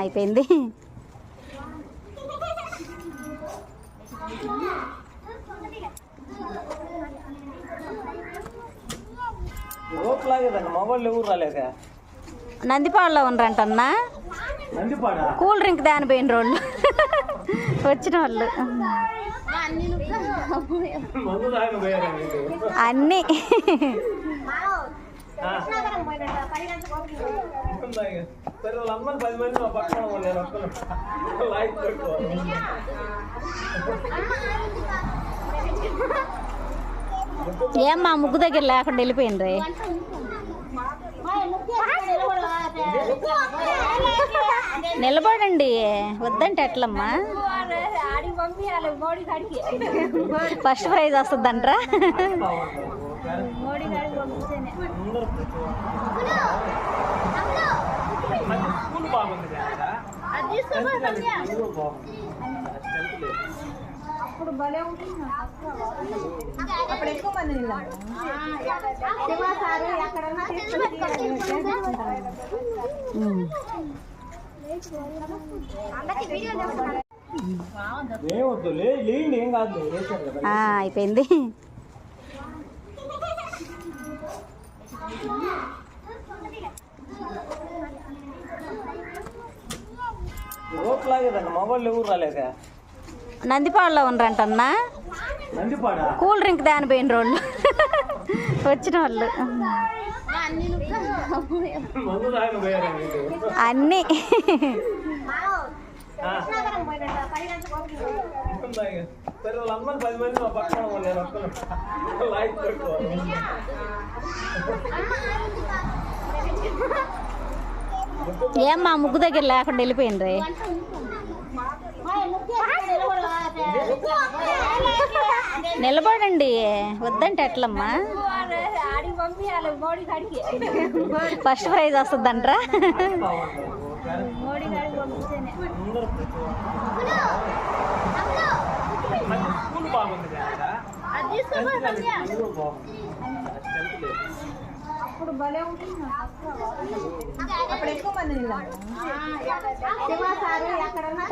అయిపోయింది. నందిపాడులో ఉన్నారంటన్నా. Cool drink దాని పోయిన రోడ్లు వచ్చిన వాళ్ళు అన్నీ ఏమ్మా ముగ్గు దగ్గర లేకుండా వెళ్ళిపోయిండ్రీ. నిలబడండి, వద్దంటే ఎట్లమ్మా? First prize వస్తుందంట్రా. అప్పుడు భలే ఉంటుంది. అప్పుడు ఎక్కువ మంది అయిపోయింది. నందిపాడులో ఉన్నారంటన్నా. కూల్ డ్రింక్ దాని పోయిన రోడ్లు వచ్చిన వాళ్ళు అన్నీ ఏమ్మా ముగ్గు దగ్గర లేకుండా వెళ్ళిపోయిండ్రీ. నిలబడండి, వద్దంటే ఎట్లమ్మా? First prize వస్తుందంట్రా. అప్పుడు భలే ఉంటుంది. అప్పుడు ఎక్కువ మంది ఎక్కడన్నా